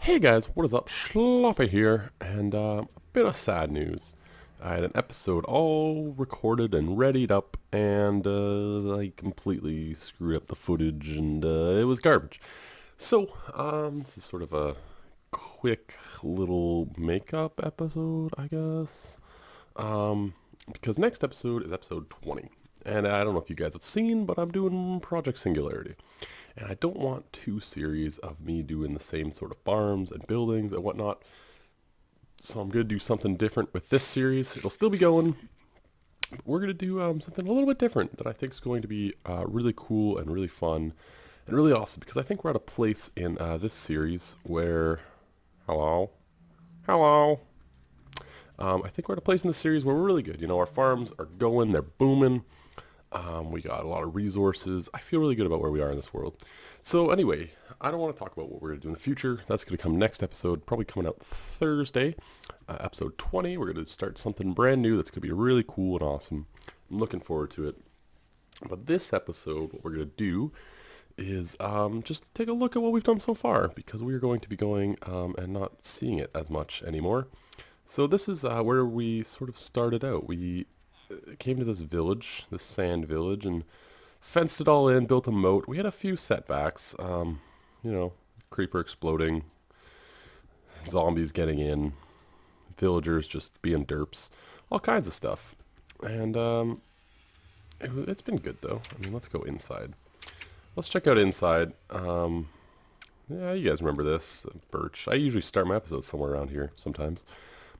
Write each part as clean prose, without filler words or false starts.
Hey guys, what is up? Schloppy here, and a bit of sad news. I had an episode all recorded and readied up, and I completely screwed up the footage, and it was garbage. So, this is sort of a quick little makeup episode, I guess. Because next episode is episode 20. And I don't know if you guys have seen, but I'm doing Project Singularity. And I don't want two series of me doing the same sort of farms and buildings and whatnot. So I'm going to do something different with this series. It'll still be going. But we're going to do something a little bit different that I think is going to be really cool and really fun and really awesome. Because I think we're at a place in this series where... Hello? Hello? I think we're at a place in the series where we're really good. You know, our farms are going, they're booming. We got a lot of resources. I feel really good about where we are in this world. So anyway, I don't want to talk about what we're going to do in the future. That's going to come next episode, probably coming out Thursday, episode 20. We're going to start something brand new that's going to be really cool and awesome. I'm looking forward to it. But this episode, what we're going to do is just take a look at what we've done so far, because we are going to be going and not seeing it as much anymore. So this is where we sort of started out. We came to this village, this sand village, and fenced it all in, built a moat. We had a few setbacks, you know, creeper exploding, zombies getting in, villagers just being derps, all kinds of stuff. And it's been good though. I mean, let's go inside. Let's check out inside. Yeah, you guys remember this, birch. I usually start my episodes somewhere around here sometimes.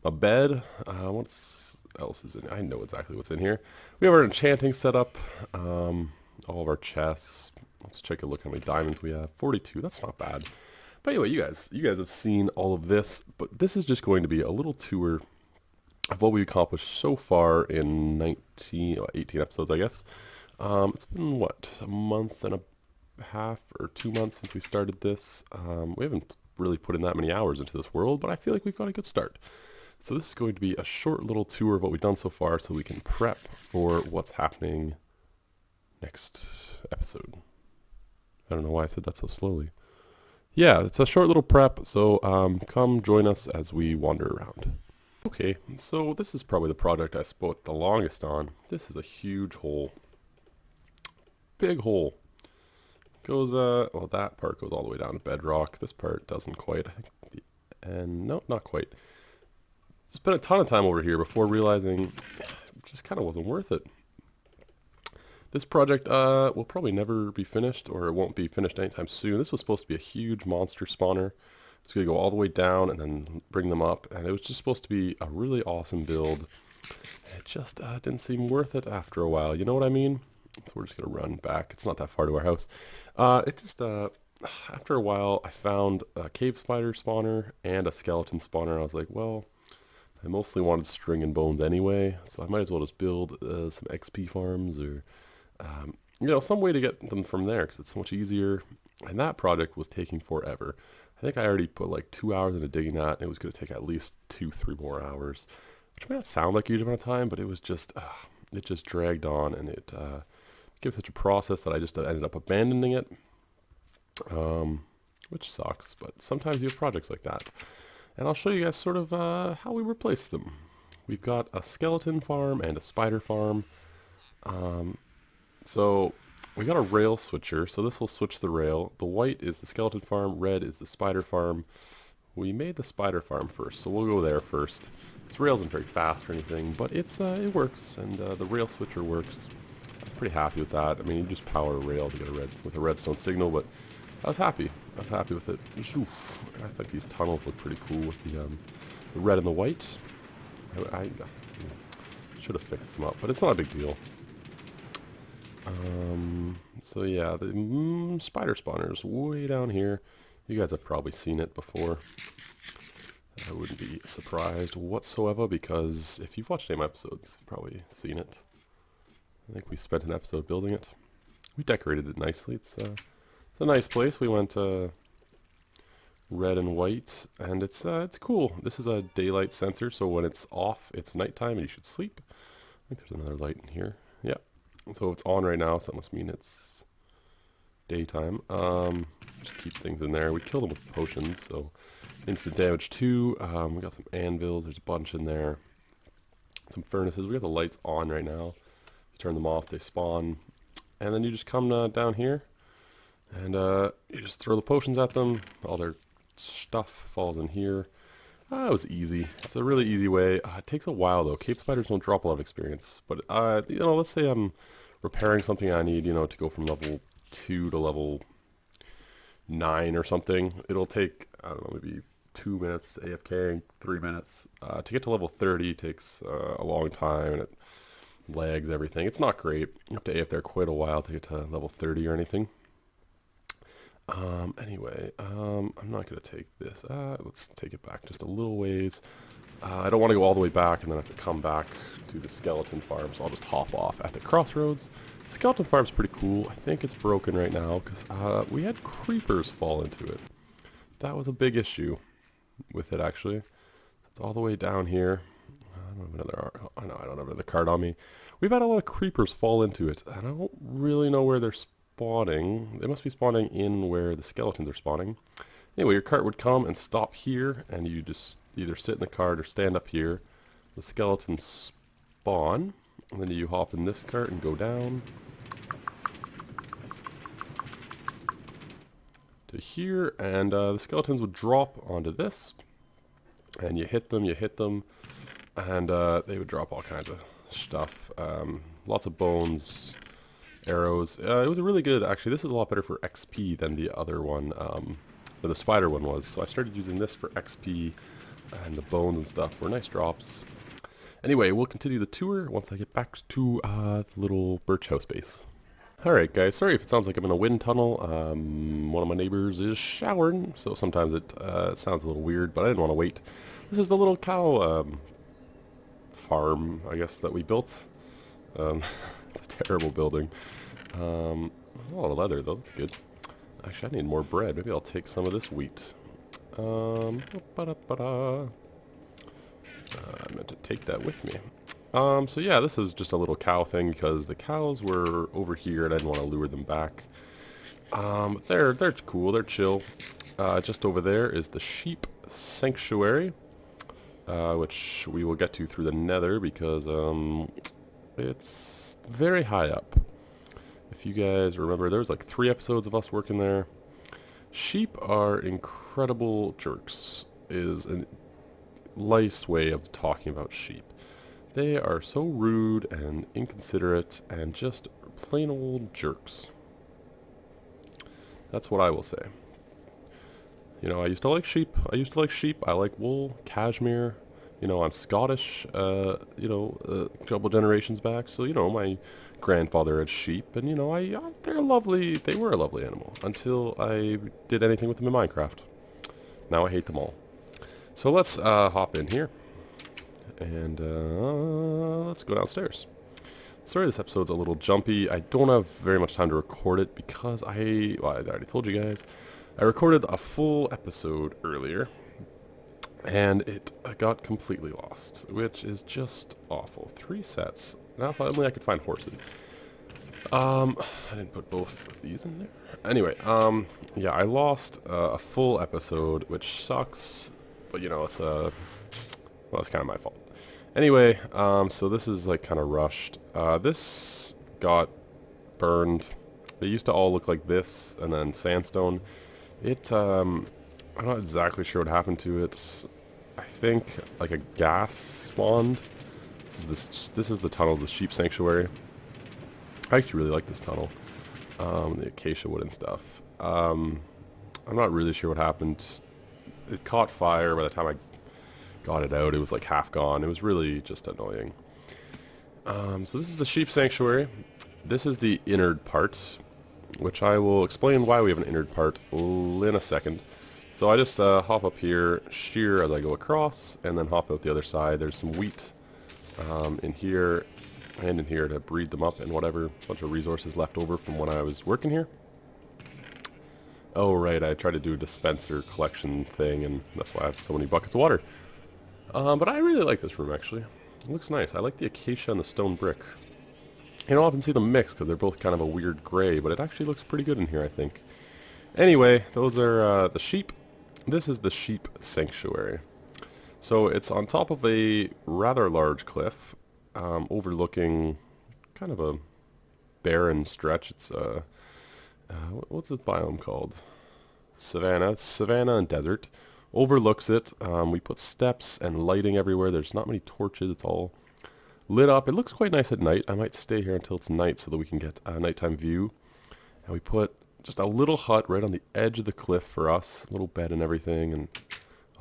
My bed, what's else is in? I know exactly what's in here. We have our enchanting setup, all of our chests. Let's take a look how many diamonds we have. 42, that's not bad. But anyway, you guys have seen all of this, but this is just going to be a little tour of what we've accomplished so far in 18 episodes, I guess. It's been, what, a month and a half or 2 months since we started this. We haven't really put in that many hours into this world, but I feel like we've got a good start. So this is going to be a short little tour of what we've done so far so we can prep for what's happening next episode. I don't know why I said that so slowly. Yeah, it's a short little prep, so come join us as we wander around. Okay, so this is probably the project I spent the longest on. This is a huge hole. Big hole. Goes, well, that part goes all the way down to bedrock. This part doesn't quite, I think, and no, not quite. Spent a ton of time over here before realizing it just kind of wasn't worth it. This project will probably never be finished, or it won't be finished anytime soon. This was supposed to be a huge monster spawner. It's going to go all the way down and then bring them up, and it was just supposed to be a really awesome build. It just didn't seem worth it after a while, you know what I mean? So we're just going to run back. It's not that far to our house. It just, after a while, I found a cave spider spawner and a skeleton spawner. I was like, well, I mostly wanted string and bones anyway, so I might as well just build some XP farms or, you know, some way to get them from there, because it's so much easier. And that project was taking forever. I think I already put like 2 hours into digging that, and it was going to take at least 2-3 more hours, which may not sound like a huge amount of time, but it was just, it just dragged on, and it became such a process that I just ended up abandoning it, which sucks, but sometimes you have projects like that. And I'll show you guys sort of how we replace them. We've got a skeleton farm and a spider farm. So we got a rail switcher, so this will switch the rail. The white is the skeleton farm, red is the spider farm. We made the spider farm first, so we'll go there first. This rail isn't very fast or anything, but it's it works, and the rail switcher works. I'm pretty happy with that. I mean, you just power a rail to get a redstone signal, but I was happy. I was happy with it. I think these tunnels look pretty cool with the red and the white. I should have fixed them up, but it's not a big deal. So yeah, the spider spawners way down here. You guys have probably seen it before. I wouldn't be surprised whatsoever, because if you've watched any of my episodes, you've probably seen it. I think we spent an episode building it. We decorated it nicely. It's a nice place. We went red and white, and it's cool. This is a daylight sensor, so when it's off, it's nighttime and you should sleep. I think there's another light in here. Yeah. So it's on right now, so that must mean it's daytime. Just keep things in there. We kill them with potions, so instant damage too. We got some anvils. There's a bunch in there. Some furnaces. We got the lights on right now. You turn them off, they spawn. And then you just come down here. And you just throw the potions at them. All their stuff falls in here. It was easy. It's a really easy way. It takes a while though. Cave spiders don't drop a lot of experience. But, you know, let's say I'm repairing something I need, you know, to go from level 2 to level 9 or something. It'll take, I don't know, maybe 2 minutes AFK, 3 minutes. To get to level 30 takes a long time, and it lags everything. It's not great. You have to AF there quite a while to get to level 30 or anything. Anyway, I'm not going to take this. Let's take it back just a little ways. I don't want to go all the way back and then have to come back to the skeleton farm, so I'll just hop off at the crossroads. The skeleton farm's pretty cool. I think it's broken right now because we had creepers fall into it. That was a big issue with it, actually. It's all the way down here. I don't have another card on me. We've had a lot of creepers fall into it, and I don't really know where they're spawning. They must be spawning in where the skeletons are spawning. Anyway, your cart would come and stop here, and you just either sit in the cart or stand up here. The skeletons spawn, and then you hop in this cart and go down to here, and the skeletons would drop onto this, and you hit them, and they would drop all kinds of stuff. Lots of bones, arrows. It was really good, actually. This is a lot better for XP than the other one, than the spider one was. So I started using this for XP, and the bones and stuff were nice drops. Anyway, we'll continue the tour once I get back to the little birch house base. Alright guys, sorry if it sounds like I'm in a wind tunnel. One of my neighbors is showering, so sometimes it sounds a little weird, but I didn't want to wait. This is the little cow farm, I guess, that we built. It's a terrible building. A lot of leather though, that's good. Actually, I need more bread. Maybe I'll take some of this wheat. I meant to take that with me. So yeah, this is just a little cow thing because the cows were over here and I didn't want to lure them back. They're cool, they're chill. Just over there is the sheep sanctuary, which we will get to through the nether because it's very high up. If you guys remember, there was like 3 episodes of us working there. Sheep are incredible jerks, is a nice way of talking about sheep. They are so rude and inconsiderate and just plain old jerks. That's what I will say. You know, I used to like sheep. I like wool, cashmere. You know, I'm Scottish, a couple generations back. So, you know, my grandfather had sheep. And, you know, they're lovely. They were a lovely animal until I did anything with them in Minecraft. Now I hate them all. So let's hop in here. And let's go downstairs. Sorry this episode's a little jumpy. I don't have very much time to record it because I already told you guys. I recorded a full episode earlier and it got completely lost, which is just awful. 3 sets. Now if only I could find horses. I didn't put both of these in there. Anyway, yeah, I lost a full episode, which sucks, but you know, it's well, it's kind of my fault. Anyway, so this is like kind of rushed. This got burned. They used to all look like this, and then sandstone. I'm not exactly sure what happened to it. I think like a gas spawned. This is the tunnel of the sheep sanctuary. I actually really like this tunnel. The acacia wood and stuff. I'm not really sure what happened. It caught fire by the time I got it out. It was like half gone. It was really just annoying. So this is the sheep sanctuary. This is the innard part, which I will explain why we have an innard part in a second. So I just hop up here, shear as I go across, and then hop out the other side. There's some wheat in here and in here to breed them up and whatever. Bunch of resources left over from when I was working here. Oh right, I tried to do a dispenser collection thing, and that's why I have so many buckets of water. But I really like this room, actually. It looks nice. I like the acacia and the stone brick. You don't often see them mix because they're both kind of a weird gray, but it actually looks pretty good in here, I think. Anyway, those are the sheep. This is the sheep sanctuary. So it's on top of a rather large cliff, overlooking kind of a barren stretch. It's what's the biome called? Savanna. It's savanna and desert. Overlooks it. We put steps and lighting everywhere. There's not many torches. It's all lit up. It looks quite nice at night. I might stay here until it's night so that we can get a nighttime view. And we put just a little hut right on the edge of the cliff for us. A little bed and everything. And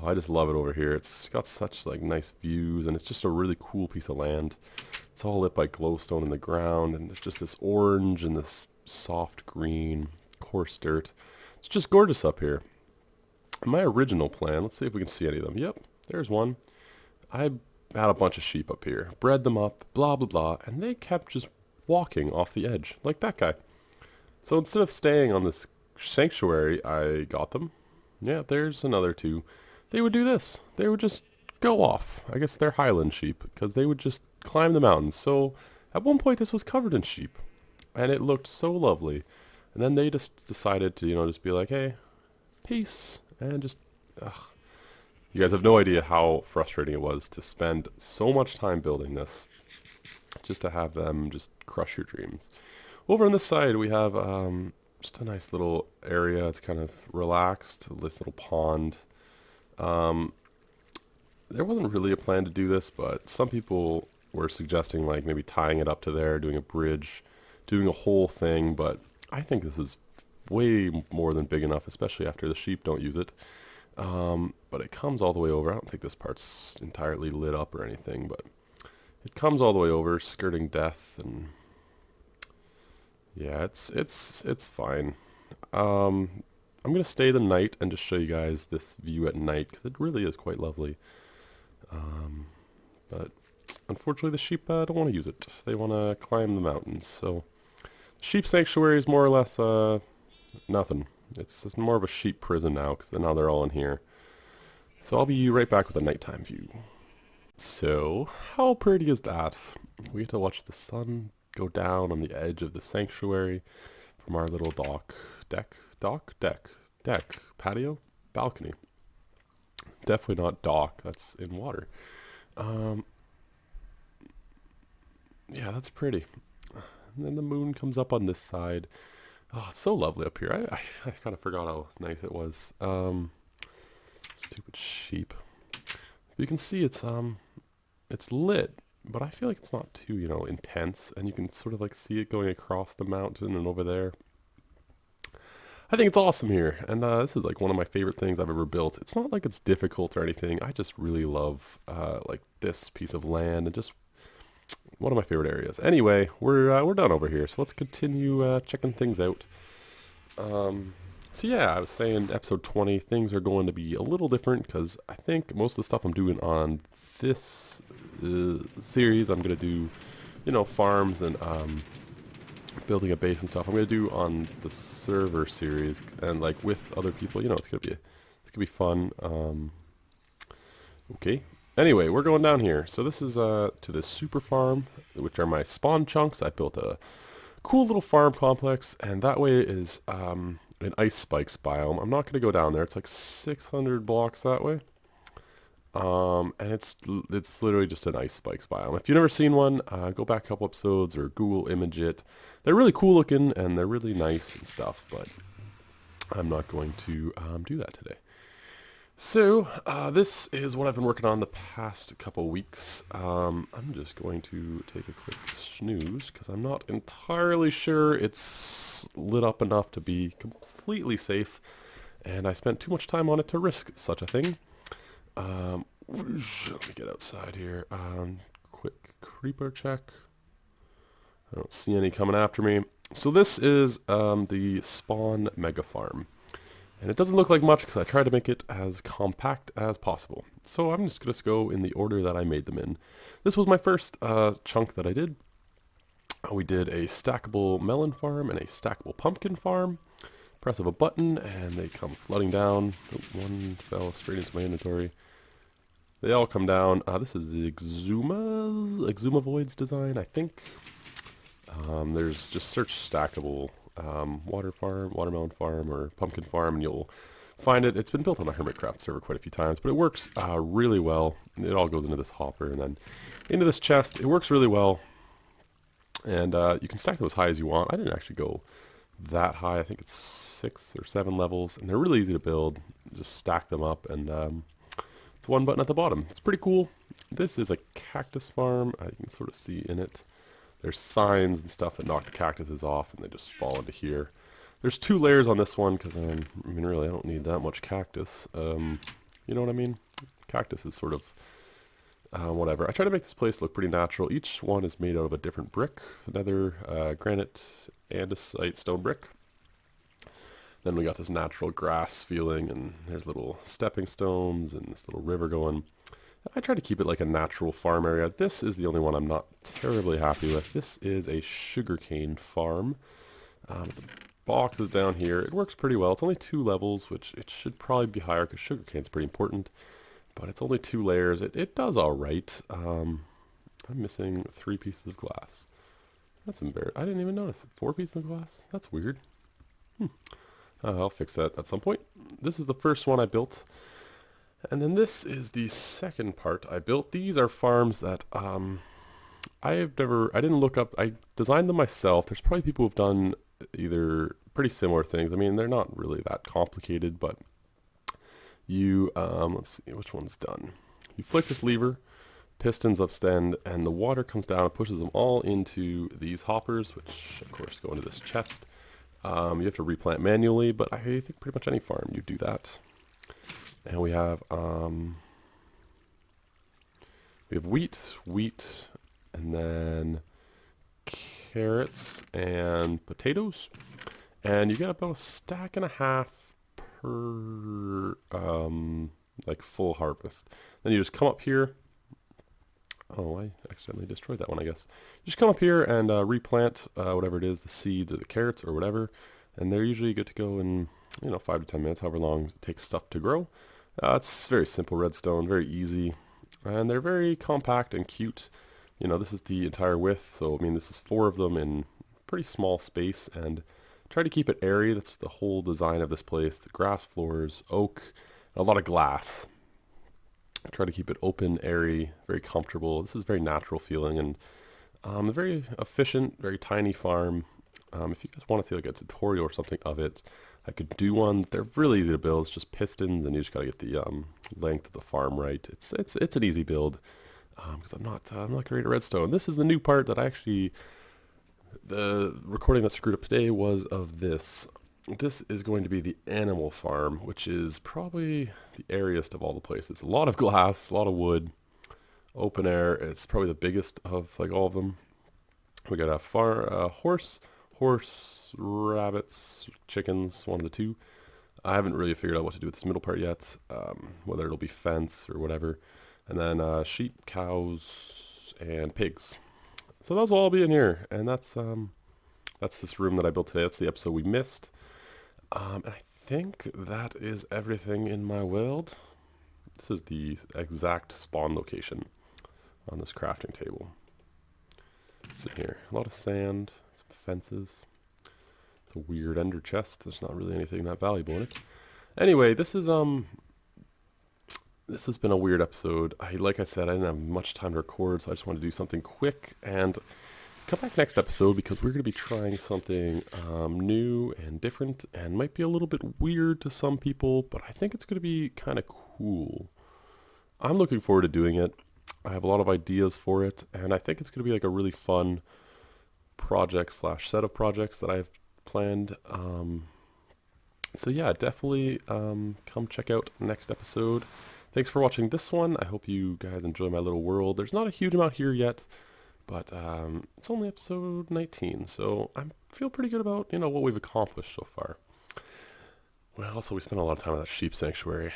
oh, I just love it over here. It's got such like nice views, and it's just a really cool piece of land. It's all lit by glowstone in the ground, and there's just this orange and this soft green, coarse dirt. It's just gorgeous up here. My original plan, let's see if we can see any of them. Yep, there's one. I had a bunch of sheep up here, bred them up, blah, blah, blah, and they kept just walking off the edge, like that guy. So instead of staying on this sanctuary, I got them. Yeah, there's another two. They would do this. They would just go off. I guess they're Highland sheep, because they would just climb the mountains. So at one point this was covered in sheep, and it looked so lovely. And then they just decided to, just be like, hey, peace, and just, ugh. You guys have no idea how frustrating it was to spend so much time building this, just to have them just crush your dreams. Over on this side we have just a nice little area. It's kind of relaxed, this little pond. There wasn't really a plan to do this, but some people were suggesting like maybe tying it up to there, doing a bridge, doing a whole thing, but I think this is way more than big enough, especially after the sheep don't use it. But it comes all the way over. I don't think this part's entirely lit up or anything, but it comes all the way over, skirting death, and yeah, it's fine. I'm gonna stay the night and just show you guys this view at night, because it really is quite lovely. But unfortunately the sheep don't want to use it. They want to climb the mountains. So sheep sanctuary is more or less nothing. It's just more of a sheep prison now, because now they're all in here. So I'll be right back with a nighttime view. So how pretty is that? We get to watch the sun go down on the edge of the sanctuary from our little patio, balcony. Definitely not dock, that's in water. Yeah, that's pretty. And then the moon comes up on this side. Oh, it's so lovely up here. I kind of forgot how nice it was. Stupid sheep. You can see it's lit, but I feel like it's not too, intense, and you can sort of like see it going across the mountain and over there. I think it's awesome here, and this is like one of my favorite things I've ever built. It's not like it's difficult or anything. I just really love like this piece of land, and just one of my favorite areas. Anyway, we're done over here, so let's continue checking things out. So yeah, I was saying episode 20, things are going to be a little different, because I think most of the stuff I'm doing on this series, I'm going to do, farms and building a base and stuff. I'm going to do on the server series, and like with other people, it's going to be fun. Okay. Anyway, we're going down here. So this is to the super farm, which are my spawn chunks. I built a cool little farm complex, and that way is an ice spikes biome. I'm not going to go down there. It's like 600 blocks that way. And it's literally just an ice spikes biome. If you've never seen one, go back a couple episodes or Google image it. They're really cool looking and they're really nice and stuff, but I'm not going to do that today. So this is what I've been working on the past couple weeks. I'm just going to take a quick snooze because I'm not entirely sure it's lit up enough to be completely safe, and I spent too much time on it to risk such a thing. Let me get outside here. Quick creeper check. I don't see any coming after me. So this is the spawn mega farm. And it doesn't look like much because I tried to make it as compact as possible. So I'm just going to go in the order that I made them in. This was my first chunk that I did. We did a stackable melon farm and a stackable pumpkin farm. Press of a button and they come flooding down. Oh, one fell straight into my inventory. They all come down. This is the Exuma Voids design, I think. There's just search stackable watermelon farm or pumpkin farm, and you'll find it. It's been built on the Hermitcraft server quite a few times, but it works really well. It all goes into this hopper and then into this chest. It works really well, and you can stack them as high as you want. I didn't actually go that high. I think it's 6 or 7 levels, and they're really easy to build. Just stack them up, and it's one button at the bottom. It's pretty cool. This is a cactus farm. You can sort of see in it. There's signs and stuff that knock the cactuses off, and they just fall into here. There's 2 layers on this one because I mean, really, I don't need that much cactus. You know what I mean? Cactus is sort of whatever. I try to make this place look pretty natural. Each one is made out of a different brick. Another granite andesite stone brick. Then we got this natural grass feeling, and there's little stepping stones and this little river going. I try to keep it like a natural farm area. This is the only one I'm not terribly happy with. This is a sugarcane farm. The box is down here. It works pretty well. It's only 2 levels, which it should probably be higher because sugarcane's pretty important. But it's only 2 layers. It does all right. I'm missing 3 pieces of glass. That's embarrassing. I didn't even notice. 4 pieces of glass? That's weird. I'll fix that at some point. This is the first one I built. And then this is the second part I built. These are farms that I didn't look up. I designed them myself. There's probably people who've done either pretty similar things. I mean, they're not really that complicated, but you, let's see, which one's done? You flick this lever, pistons upstand, and the water comes down and pushes them all into these hoppers, which of course go into this chest. You have to replant manually, but I think pretty much any farm you do that. And we have wheat, and then carrots and potatoes. And you get about a stack and a half per like full harvest. Then you just come up here. Oh, I accidentally destroyed that one, I guess. You just come up here and replant whatever it is, the seeds or the carrots or whatever. And they're usually good to go in, 5 to 10 minutes, however long it takes stuff to grow. It's very simple redstone, very easy. And they're very compact and cute. This is the entire width, so I mean this is 4 of them in pretty small space, and try to keep it airy. That's the whole design of this place. The grass floors, oak, a lot of glass. I try to keep it open, airy, very comfortable. This is very natural feeling, and a very efficient, very tiny farm. If you guys want to see like a tutorial or something of it, I could do one. They're really easy to build. It's just pistons, and you just gotta get the length of the farm right. It's an easy build because I'm not great at redstone. This is the new part that the recording that screwed up today was of this. This is going to be the animal farm, which is probably the airiest of all the places. A lot of glass, a lot of wood, open air. It's probably the biggest of like all of them. We got a horse, rabbits, chickens, one of the 2. I haven't really figured out what to do with this middle part yet, whether it'll be fence or whatever. And then sheep, cows, and pigs. So those will all be in here, and that's this room that I built today. That's the episode we missed. And I think that is everything in my world. This is the exact spawn location on this crafting table. It's in here. A lot of sand, some fences. It's a weird ender chest. There's not really anything that valuable in it. Anyway, this has been a weird episode. Like I said, I didn't have much time to record, so I just wanted to do something quick. And come back next episode because we're going to be trying something new and different, and might be a little bit weird to some people, but I think it's going to be kind of cool. I'm looking forward to doing it. I have a lot of ideas for it, and I think it's going to be like a really fun project / set of projects that I've planned. So yeah, definitely come check out next episode. Thanks for watching this one. I hope you guys enjoy my little world. There's not a huge amount here yet, but it's only episode 19, so I feel pretty good about, what we've accomplished so far. Well, also we spent a lot of time on that sheep sanctuary.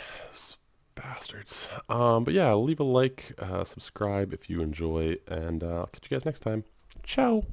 Bastards. But yeah, leave a like, subscribe if you enjoy, and I'll catch you guys next time. Ciao!